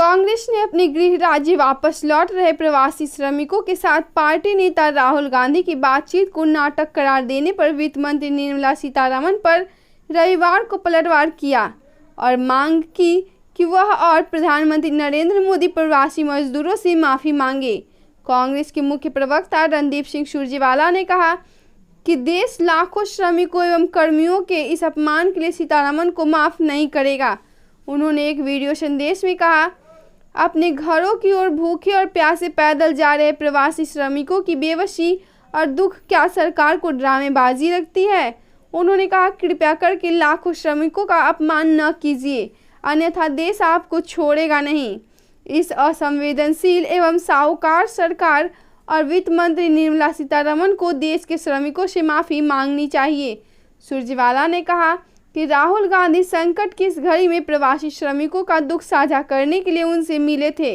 कांग्रेस ने अपने गृह राज्य वापस लौट रहे प्रवासी श्रमिकों के साथ पार्टी नेता राहुल गांधी की बातचीत को नाटक करार देने पर वित्त मंत्री निर्मला सीतारमण पर रविवार को पलटवार किया और मांग की कि वह और प्रधानमंत्री नरेंद्र मोदी प्रवासी मजदूरों से माफी मांगे। कांग्रेस के मुख्य प्रवक्ता रणदीप सिंह सुरजेवाला ने कहा कि देश लाखों श्रमिकों एवं कर्मियों के इस अपमान के लिए सीतारमण को माफ नहीं करेगा। उन्होंने एक वीडियो संदेश में कहा, अपने घरों की ओर भूखे और प्यासे पैदल जा रहे प्रवासी श्रमिकों की बेबसी और दुख क्या सरकार को ड्रामेबाजी लगती है। उन्होंने कहा, कृपया करके लाखों श्रमिकों का अपमान न कीजिए, अन्यथा देश आपको छोड़ेगा नहीं। इस असंवेदनशील एवं साहूकार सरकार और वित्त मंत्री निर्मला सीतारमण को देश के श्रमिकों से माफी मांगनी चाहिए। सुरजेवाला ने कहा कि राहुल गांधी संकट की इस घड़ी में प्रवासी श्रमिकों का दुख साझा करने के लिए उनसे मिले थे।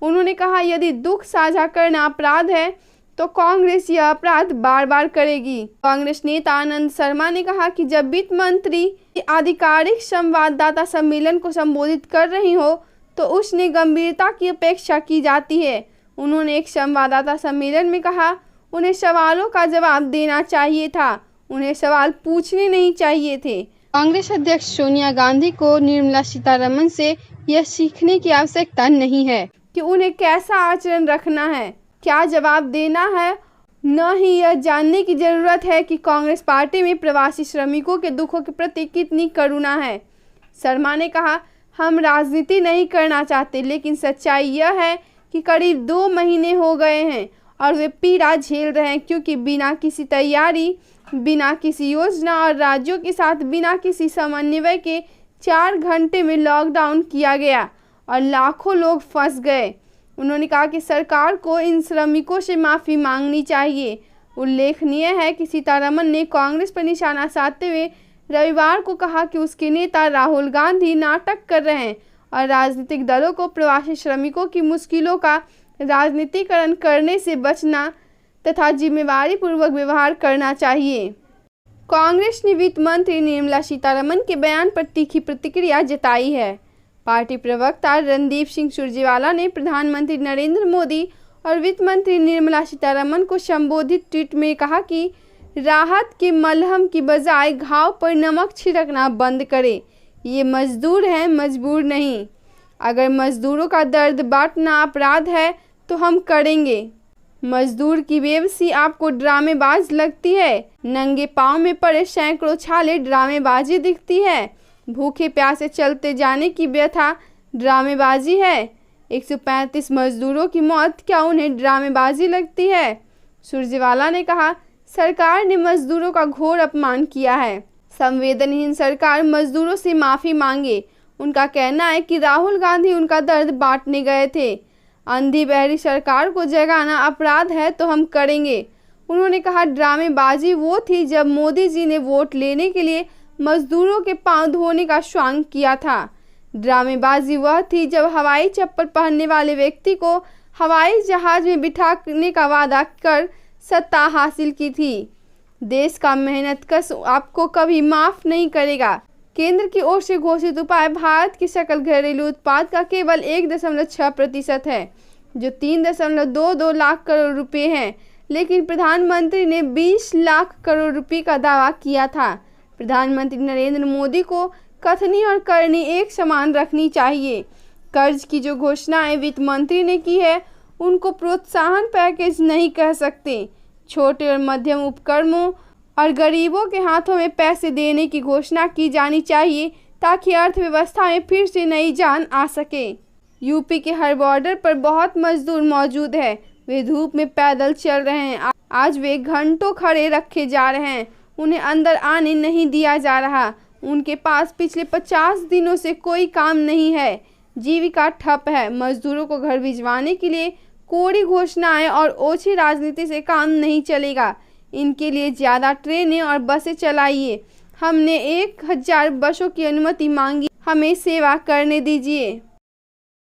उन्होंने कहा, यदि दुख साझा करना अपराध है तो कांग्रेस यह अपराध बार बार करेगी। कांग्रेस नेता आनंद शर्मा ने कहा कि जब वित्त मंत्री आधिकारिक संवाददाता सम्मेलन को संबोधित कर रही हो तो उसने गंभीरता की अपेक्षा की जाती है। उन्होंने एक संवाददाता सम्मेलन में कहा, उन्हें सवालों का जवाब देना चाहिए था, उन्हें सवाल पूछने नहीं चाहिए थे। कांग्रेस अध्यक्ष सोनिया गांधी को निर्मला सीतारमण से यह सीखने की आवश्यकता नहीं है कि उन्हें कैसा आचरण रखना है, क्या जवाब देना है, न ही यह जानने की जरूरत है कि कांग्रेस पार्टी में प्रवासी श्रमिकों के दुखों के प्रति कितनी करुणा है। शर्मा ने कहा, हम राजनीति नहीं करना चाहते, लेकिन सच्चाई यह है कि करीब 2 महीने हो गए हैं और वे पीड़ा झेल रहे हैं, क्योंकि बिना किसी तैयारी, बिना किसी योजना और राज्यों के साथ बिना किसी समन्वय के 4 घंटे में लॉकडाउन किया गया और लाखों लोग फंस गए। उन्होंने कहा कि सरकार को इन श्रमिकों से माफ़ी मांगनी चाहिए। उल्लेखनीय है कि सीतारमण ने कांग्रेस पर निशाना साधते हुए रविवार को कहा कि उसके नेता राहुल गांधी नाटक कर रहे हैं और राजनीतिक दलों को प्रवासी श्रमिकों की मुश्किलों का राजनीतिकरण करने से बचना तथा जिम्मेदारी पूर्वक व्यवहार करना चाहिए। कांग्रेस ने वित्त मंत्री निर्मला सीतारमण के बयान पर तीखी प्रतिक्रिया जताई है। पार्टी प्रवक्ता रणदीप सिंह सुरजेवाला ने प्रधानमंत्री नरेंद्र मोदी और वित्त मंत्री निर्मला सीतारमण को संबोधित ट्वीट में कहा कि राहत के मलहम की बजाय घाव पर नमक छिड़कना बंद करें। ये मजदूर हैं, मजबूर नहीं। अगर मजदूरों का दर्द बांटना अपराध है तो हम करेंगे। मजदूर की बेबसी आपको ड्रामेबाज लगती है। नंगे पाँव में पड़े सैकड़ों छाले ड्रामेबाजी दिखती है। भूखे प्यासे चलते जाने की व्यथा ड्रामेबाजी है। 135 मजदूरों की मौत क्या उन्हें ड्रामेबाजी लगती है? सुरजेवाला ने कहा, सरकार ने मजदूरों का घोर अपमान किया है। संवेदनहीन सरकार मजदूरों से माफ़ी मांगे। उनका कहना है कि राहुल गांधी उनका दर्द बांटने गए थे। अंधी बहरी सरकार को जगाना अपराध है तो हम करेंगे। उन्होंने कहा, ड्रामेबाजी वो थी जब मोदी जी ने वोट लेने के लिए मजदूरों के पांव धोने का श्वांग किया था। ड्रामेबाजी वह थी जब हवाई चप्पल पहनने वाले व्यक्ति को हवाई जहाज में बिठाने का वादा कर सत्ता हासिल की थी। देश का मेहनतकश आपको कभी माफ़ नहीं करेगा। केंद्र की ओर से घोषित उपाय भारत की सकल घरेलू उत्पाद का केवल 1.6% है, जो 3.22 लाख करोड़ रुपए है, लेकिन प्रधानमंत्री ने 20 लाख करोड़ रुपए का दावा किया था। प्रधानमंत्री नरेंद्र मोदी को कथनी और करनी एक समान रखनी चाहिए। कर्ज की जो घोषणाएं वित्त मंत्री ने की है उनको प्रोत्साहन पैकेज नहीं कह सकते। छोटे और मध्यम उपक्रमों और गरीबों के हाथों में पैसे देने की घोषणा की जानी चाहिए ताकि अर्थव्यवस्था में फिर से नई जान आ सके। यूपी के हर बॉर्डर पर बहुत मजदूर मौजूद है। वे धूप में पैदल चल रहे हैं। आज वे घंटों खड़े रखे जा रहे हैं। उन्हें अंदर आने नहीं दिया जा रहा। उनके पास पिछले 50 दिनों से कोई काम नहीं है। जीविका ठप है। मजदूरों को घर भिजवाने के लिए कोरी घोषणाएं और ओछी राजनीति से काम नहीं चलेगा। इनके लिए ज़्यादा ट्रेनें और बसें चलाइए। हमने 1000 बसों की अनुमति मांगी, हमें सेवा करने दीजिए।